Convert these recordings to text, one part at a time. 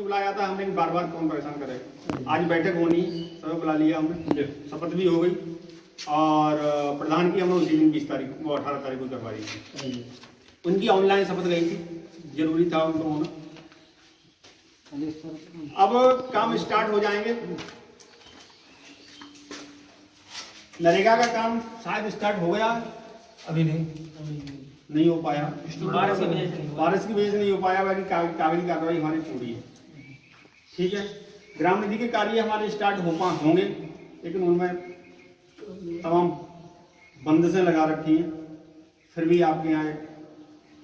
नहीं बुलाया था हमने, बार बार कौन परेशान करे। आज बैठक होनी, सब बुला लिया हमने, शपथ भी हो गई और प्रधान की हमने उसी दिन 20 तारीख वो 18 तारीख को करवा दी थी। उनकी ऑनलाइन शपथ गई थी, जरूरी था उनको होना। अब काम स्टार्ट हो जाएंगे। नरेगा का काम शायद स्टार्ट हो गया, अभी नहीं हो पाया, बारिश की वजह से नहीं हो पाया। बाकी कागजी कार्रवाई हमारी पूरी है, ठीक है। ग्राम निधि के कार्य हमारे स्टार्ट होंगे, लेकिन उनमें तमाम बंदिशें लगा रखी हैं। फिर भी आपके यहाँ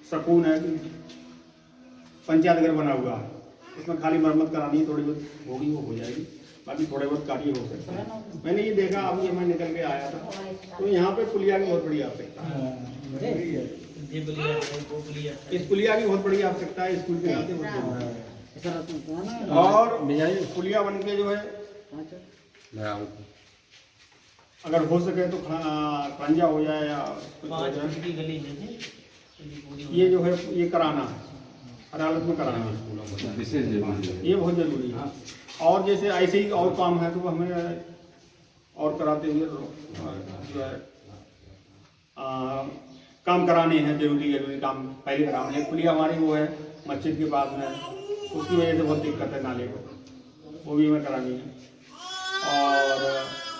सुकून है कि पंचायत घर बना हुआ है, उसमें खाली मरम्मत करानी है, थोड़ी बहुत होगी, वो हो जाएगी। बाकी थोड़े बहुत कार्य हो सकते हैं। मैंने ये देखा, अभी मैं निकल के आया था, तो यहाँ पे पुलिया की बहुत बड़ी आवश्यकता है। इस पुलिया की बहुत बड़ी आवश्यकता है, स्कूल के नाते और पुलिया बन के जो है अगर हो सके तो खंजा हो जाए या कुछ हो जाए। ये जो है ये कराना है, हर हालत में कराना है, ये बहुत जरूरी है। और जैसे ऐसे ही और काम है तो हमें और कराते हुए जो है काम कराने हैं, जरूरी काम पहले कराने हैं। पुलिया हमारी वो है मस्जिद के पास में, उसकी वजह से बहुत दिक्कत है नाले को, वो भी हमें करानी है। और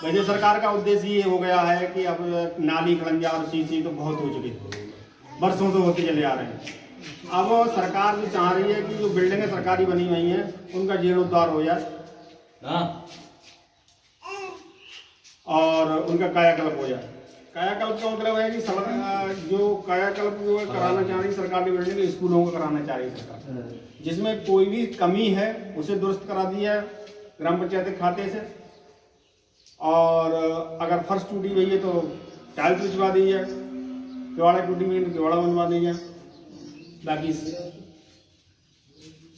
वैसे सरकार का उद्देश्य ये हो गया है कि अब नाली खड़ंजा और सीसी तो बहुत हो चुकी, बरसों से होते चले आ रहे हैं। अब सरकार भी चाह रही है कि जो बिल्डिंगें सरकारी बनी हुई हैं उनका जीर्णोद्धार हो जाए और उनका कायाकल्प हो जाए। कायाकल्प का मतलब है कि जो कायाकल्प जो कराना चाह रही सरकार की बिल्डिंग, स्कूलों को कराना चाह रही सरकार, जिसमें कोई भी कमी है उसे दुरुस्त करा दिया है ग्राम पंचायत के खाते से। और अगर फर्श टूटी हुई है तो टाइल्स बिछवा दी है, किवाड़ा टूटी हुई है तो किवाड़ा बनवा दी है। बाकी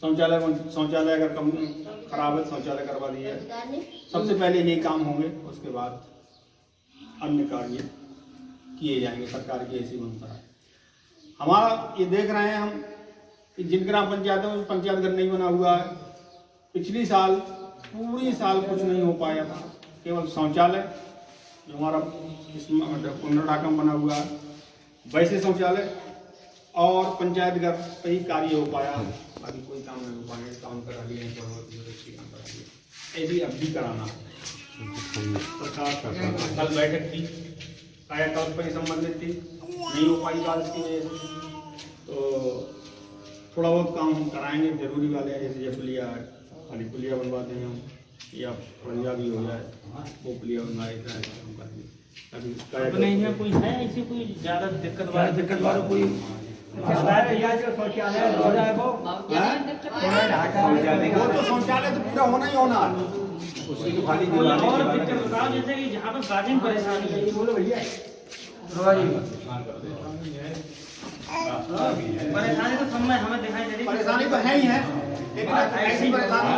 शौचालय अगर कम खराब है, शौचालय करवा दिया है। सबसे पहले यही काम होंगे, उसके बाद अन्य कार्य किए जाएंगे। सरकार की ऐसी मंशा है। हमारा ये देख रहे हैं हम कि जिन ग्राम पंचायतों में पंचायत घर नहीं बना हुआ है, पिछली साल पूरी साल कुछ नहीं हो पाया था। केवल शौचालय जो हमारा पुनर्ढाका में बना हुआ है, वैसे शौचालय और पंचायत घर पे ही कार्य हो पाया, बाकी कोई काम नहीं हो पाया। काम करा लिए, काम करा लिए, ऐसी अब भी कराना है। सरकार कल बैठक थी, कायाकल्प से संबंधित थी, नहीं हो पाई बात की वजह से, तो थोड़ा बहुत काम हम कराएंगे जरूरी वाले, जैसे ये पुलिया है, खाली पुलिया बनवाते हैं हम, या पंजा भी हो जाए, वो पुलिया बनवाए नहीं है। कोई है ऐसी कोई ज्यादा दिक्कत वाला कोई वो तो शौचालय तो पूरा होना ही होना है, उसकी तो खाली और दिक्कत बताओ, जैसे कि जहाँ पर गार्जियन परेशानी है, बोलो भैया परेशानी तो सब में हमें दिखाई दे रही, परेशानी तो है ही है, लेकिन ऐसी परेशानी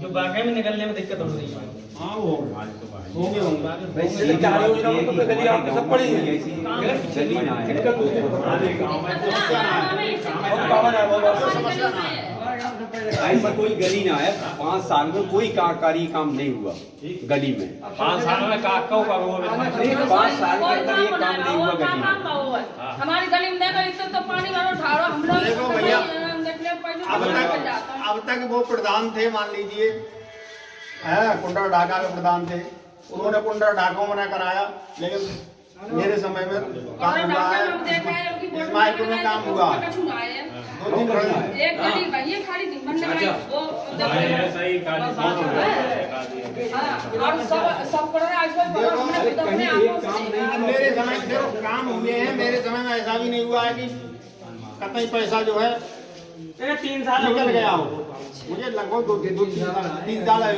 जो बाकी में निकलने में दिक्कत हो रही है। हाँ वो होंगे सब पड़ी ऐसा कोई गली ना है 5 साल में कोई कार्य काम नहीं हुआ गली में। 5 साल में 5 साल के अंदर ये काम नहीं हुआ गली में। हमारी गली में देखो तो पानी वाला ढारो हम लोग। देखो भैया, अब तक वो प्रधान थे, मान लीजिए कुंडा-ढाका के प्रधान थे, उन्होंने कुंडा-ढाका में कराया, लेकिन मेरे समय में काम हुआ है, इस्माइलपुर में काम हुआ है, 2-3 मेरे समय में काम हुए हैं। मेरे समय में ऐसा भी नहीं हुआ है कि कतई पैसा जो है 3 साल निकल गया हो। मुझे लगभग 3 साल है,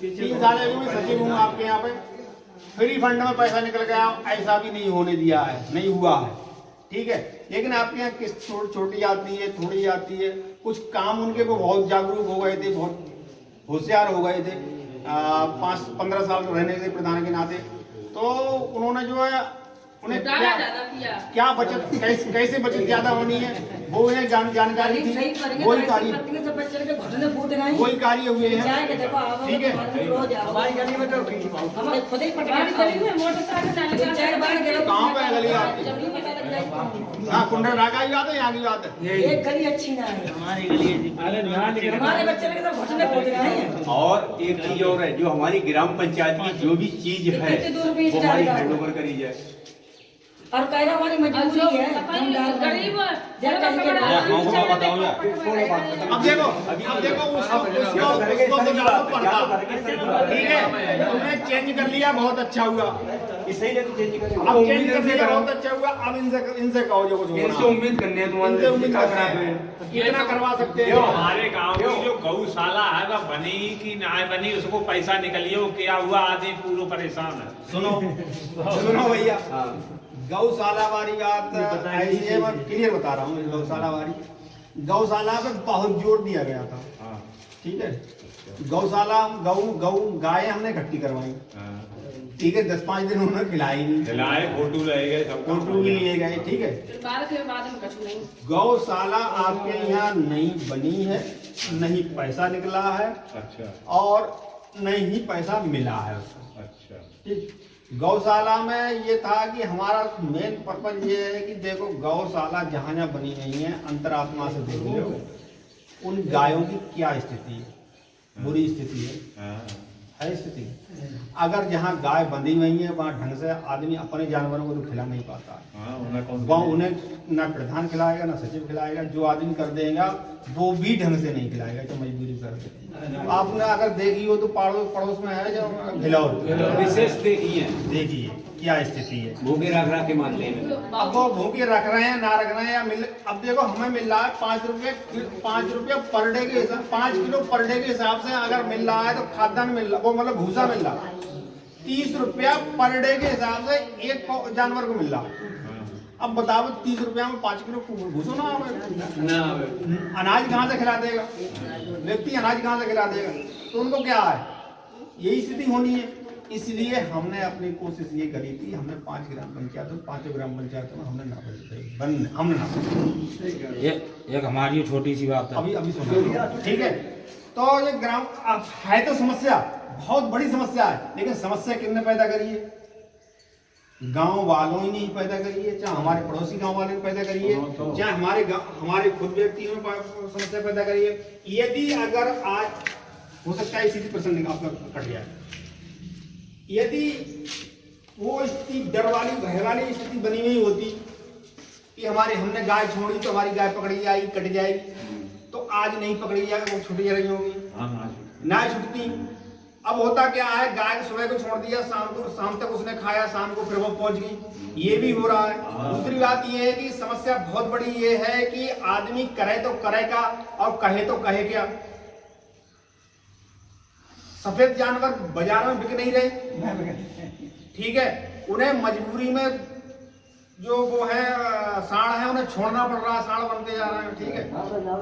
3 साल है मैं सचिव हूँ आपके यहाँ पे। फ्री फंड में पैसा निकल गया, ऐसा भी नहीं होने दिया है, नहीं हुआ है, ठीक है। लेकिन आपके यहाँ किस्त छोटी आती है, थोड़ी आती है। कुछ काम उनके को बहुत जागरूक हो गए थे, बहुत होशियार हो गए थे, 5-15 साल रहने के प्रधान के नाते, तो उन्होंने जो है उन्हें घोटाला ज्यादा किया। क्या बचत कैसे बचत ज्यादा होनी है वो उन्हें जानकारी थी। वही कार्य वही कार्य हुए हैं। ठीक है, हमारी गली में तो हमारे खुद ही पटवारी गली में मोटरसाइकिल जाने कहाँ पे है गली आपकी? हाँ, कुंडल रागा की बात है, यहाँ की बात है। एक गली अच्छी ना है हमारी गली है जी। हमारे बच्चे के तो घुटने कूद रहे हैं। और एक चीज और है, जो हमारी ग्राम पंचायत की जो भी चीज है वो हमारी हैंड ओवर करी जाए। और पहले हमारी मजबूरी है गरीब अब देखो उसको तो ज्यादा पड़ता, ठीक है, तुमने चेंज कर लिया, बहुत अच्छा हुआ। इसीलिए तो चेंज करें। अब चेंज कर लिया, बहुत अच्छा हुआ। अब इनसे कहो जो कुछ होना। इनसे उम्मीद करने हैं इनसे उम्मीद करते हैं, कितना करवा सकते जो हैं। हमारे गांव की जो गौशाला है वह बनी कि ना बनी, उसको पैसा निकलिए, वो क्या हुआ, आदमी पूरा परेशान है। सुनो भैया, गौशाला वाली बात ऐसी है, मैं क्लियर बता रहा हूँ। गौशाला वाली गौशाला पे बहुत जोर दिया गया था, ठीक है। गौशाला गौ गाय हमने इकट्ठी करवाई, ठीक है। 10-5 दिन उन्होंने खिलाई नहीं, खिलाए, फोटो ले गए, सब फोटो भी लिए गए, ठीक है। बाद के बाद में कुछ नहीं। गौशाला आपके यहाँ नहीं बनी है, नहीं पैसा निकला है, अच्छा और नहीं ही पैसा मिला है उसको। अच्छा, ठीक। गौशाला में ये था कि हमारा मेन पर्पज ये है कि देखो गौशाला जहाँ जहाँ बनी नहीं है, अंतरात्मा से देख लो उन गायों की क्या स्थिति है, बुरी स्थिति है स्थिति। अगर जहाँ गाय बंधी हुई है वहाँ ढंग से आदमी अपने जानवरों को तो खिला नहीं पाता है। वहाँ उन्हें ना प्रधान खिलाएगा ना सचिव खिलाएगा, जो आदमी कर देगा वो भी ढंग से नहीं खिलाएगा, जो मजबूरी कर दे। आपने अगर देखी हो तो पड़ोस में है जो घिलौर, विशेष देखिए क्या स्थिति है। भूखे रख के मानते हैं। अब वो भूखे रख रहे हैं ना रख रहे हैं या मिल, अब देखो हमें मिल रहा है 5 रुपये पर डे के हिसाब, 5 किलो पर डे के हिसाब से अगर मिल रहा है तो खाद्यान्न मिल रहा, वो मतलब भूसा मिल रहा है 30 रुपया पर डे के हिसाब से एक जानवर को मिल रहा है। अब बताओ 30 रुपया में 5 किलो भूसो ना अनाज कहाँ से खिला देगा व्यक्ति, अनाज कहाँ से खिला देगा? तो उनको क्या है, यही स्थिति होनी है। इसलिए हमने अपनी कोशिश ये करी थी, हमने 5 ग्राम पंचायतों 5 ग्राम पंचायतों में हमने हमने एक हमारी छोटी सी बात है, अभी सुनो, ठीक है। तो ये ग्राम है तो समस्या बहुत बड़ी समस्या है, लेकिन समस्या किसने पैदा करी है? गांव वालों ही नहीं पैदा करी है, चाहे हमारे पड़ोसी गांव वाले ने पैदा करी है, चाहे हमारे खुद व्यक्तियों ने समस्या पैदा करी है। यदि अगर आज हो सकता है इसी प्रसंग आपका कट गया, यदि वो स्थिति डर वाली भय वाली स्थिति बनी हुई होती कि हमने गाय छोड़ी तो हमारी गाय पकड़ी जाएगी, कट जाएगी, तो आज नहीं पकड़ी जाएगी, वो छुट रही होगी, ना छुटती। अब होता क्या है, गाय सुबह को छोड़ दिया, शाम तक उसने खाया, शाम को फिर वो पहुंच गई, ये भी हो रहा है। दूसरी बात ये है कि समस्या बहुत बड़ी ये है कि आदमी करे तो करे क्या और कहे तो कहे क्या। सफेद जानवर बाजार में बिक नहीं रहे, ठीक है, उन्हें मजबूरी में जो वो है सांड है उन्हें छोड़ना पड़ रहा है, सांड बनते जा रहे हैं, ठीक है।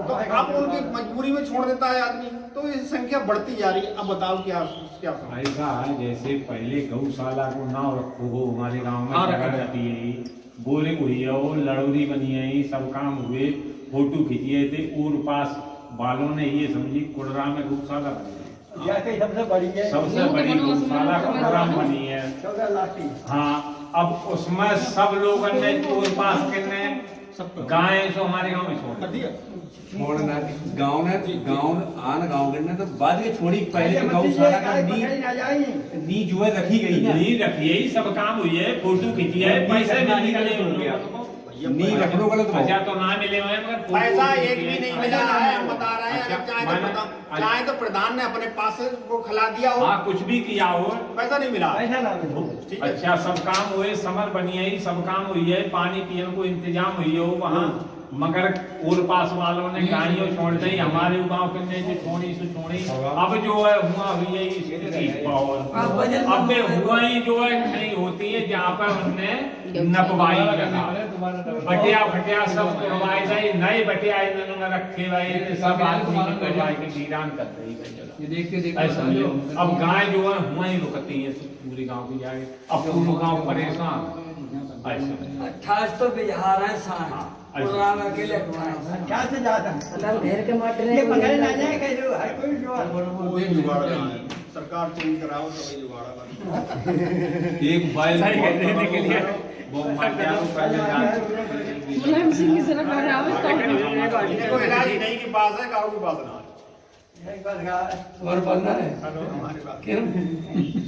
तो अब उनकी मजबूरी में छोड़ देता है आदमी, तो ये संख्या बढ़ती जा रही है। अब बताओ क्या ऐसा है जैसे पहले गौशाला को नाव रखो हो, हमारे गांव में जगह रहती है, बोरिंग हुई है, वो लड़ौरी बनी है, सब काम हुए, फोटो खींचिए थे, और पास वालों ने ये समझी कुड़रा में गौशाला बनी है, सबसे बड़ी गौशाला कुड़रा बनी है। हाँ, अब उसमें सब लोगों ने और पास करने गाय तो हमारे गांव में छोड़ दिया, छोड़ना गाँव करना तो बाद में छोड़ी, पहले गौशाला का नी जो है रखी गई है, नहीं रखी है, सब काम हुई है, फोटो खींची है, पैसे भी निकले होंगे, नी रखने वाला तो पैसा तो ना मिले हुए, मगर पैसा एक भी नहीं मिला है, हम बता रहे हैं। अगर चाहे तो प्रधान ने अपने पास से वो खिला दिया हो, हाँ कुछ भी किया हो, पैसा नहीं मिला, ठीक है। अच्छा सब काम हुए, समर बनी है, सब काम हुई है, पानी पीने को इंतजाम हुई हो वहाँ, मगर और पास वालों ने गाड़ियों छोड़ दी, हमारे गांव के ने जो छोड़ी सो छोड़ी। अब जो है हुआ हुई है अब हुआ ही जो है नहीं होती है, जहाँ पर उनने नपवाई लगा, बटिया फटिया सब करवाए गए, नए बटिया इन्होंने रखे हुए, सब आदमी करवाए के वीरान कर रही है। अब गाय जो है हुआ ही रुकती है पूरे गाँव की जाए, अब पूरा गाँव परेशान। ऐसा 28 तो बिहार है साथ प्रोग्राम अकेले क्या से जाता मतलब घेर के मार रहे पकड़ ना जाए कैसे हर कोई वही जुगाड़ है। सरकार चेंज कराओ तो वही जुगाड़ है। एक बैल देने के लिए वो माटिया को पहले मुलायम सिंह की सरकार आवे तो देखो इलाज नहीं के पास है, काऊ के पास ना और बनना है हमारे पास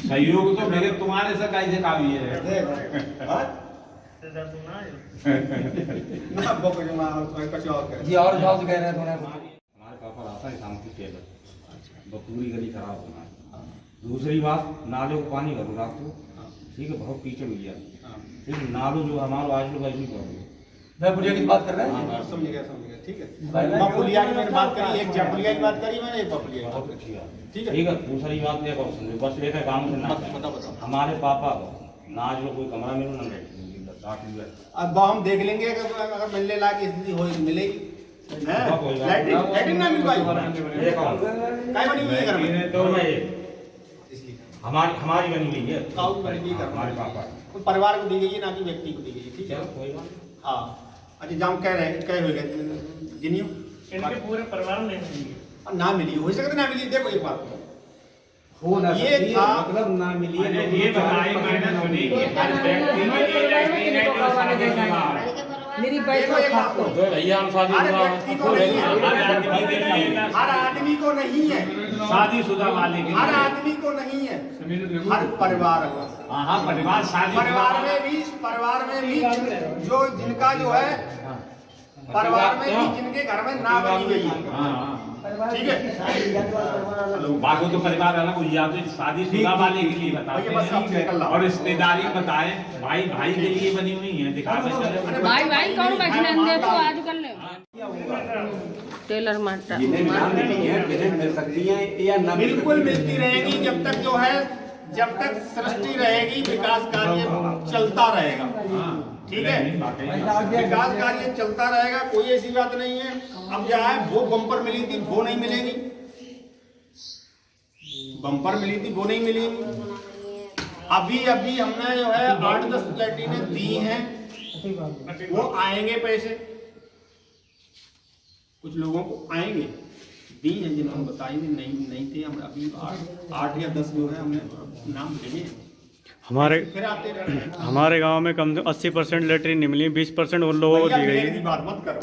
सहयोग तो मेरे तुम्हारे से कैसे कावी है। हाँ? ना बुक जमा कुछ और कर जी और जॉब कह रहे हैं थोड़ा हमारे पापा रास्ता है शाम की टेबल पूरी गली खराब होना। दूसरी बात, नाले को पानी भरो रात को, ठीक है, बहुत कीचड़ हुई है, ठीक है, नालों जो हमारा आज लोग ऐसी प्रॉब्लम मैं पुलिया की बात कर रहा हूँ हाँ, समझ गया ठीक है। पपुलिया की मैंने बात करी, एक जपुलिया की बात करी मैंने, एक पपुलिया की बहुत बात अच्छी बात, ठीक है। ठीक है। दूसरी बात एक और समझो, बस एक है काम से ना बताओ। हमारे पापा को ना आज लोग कोई कमरा मिलो ना बैठे। अब हम देख लेंगे अगर मिलने लायक स्थिति हो मिलेगी। लाइटिंग ना मिल पाई काय बनी हुई है घर में तो मैं हमारी बनी हुई है, काऊ की बनी हुई है घर हमारे में। पापा कोई परिवार को दी गई है, ना कि व्यक्ति को दी गई है, ठीक है। चलो कोई बात हाँ अच्छा जाम कह रहे हैं कह हुए जिनियो इनके पूरे परिवार में नहीं है। ना मिली हो सकता ना मिली। देखो एक बात हो ना ये सकती है, था मतलब ना मिली अरे ये बताई मैंने सुनी कि हर व्यक्ति के लिए इलेक्ट्रिक है जो शादी विवाह मेरी देखो पैसा एक बात को, तो भैया हम शादी हर विवाह व्यक्ति को नहीं है, हर आदमी के लिए हर आदमी को नहीं है, शादीशुदा वाले के हर लिए आदमी को नहीं है, हर परिवार को। हाँ परिवार शादी परिवार में भी जो जिनका जो है परिवार में भी जिनके घर में ना बनी गई है, ठीक है। बाकी तो परिवार अलग हुई, या तो शादीशुदा वाले के लिए बताते भैया बस अब निकल हैं रहा। और रिश्तेदारी बताएं, भाई भाई के लिए बनी हुई है, दिखाते चले। भाई भाई कौन बचने दे तो आज कर ले टेलर मास्टर जिन्हें ना मिली है जिन्हें मिल सकती है या ना मिल बिल्कुल मिलती रहेगी जब तक जो है, जब तक सृष्टि रहेगी विकास कार्य चलता रहेगा, ठीक है। विकास कार्य चलता रहेगा, कोई ऐसी बात नहीं है। अब क्या है, वो बम्पर मिली थी वो नहीं मिलेगी, बम्पर मिली थी वो नहीं मिलेगी। अभी अभी हमने जो है 8-10 प्लेटिनें दी हैं, वो आएंगे पैसे, कुछ लोगों को आएंगे, दी हैं जिन्होंने बताई थी, नहीं थे। हम अभी 8 या 10 जो है हमने नाम लिए फिर आते रहे। हमारे गांव में कम से 80% लेटरिन नहीं मिली, 20% उन लोगों को दी भैया गई मेरे है। की बात मत करो।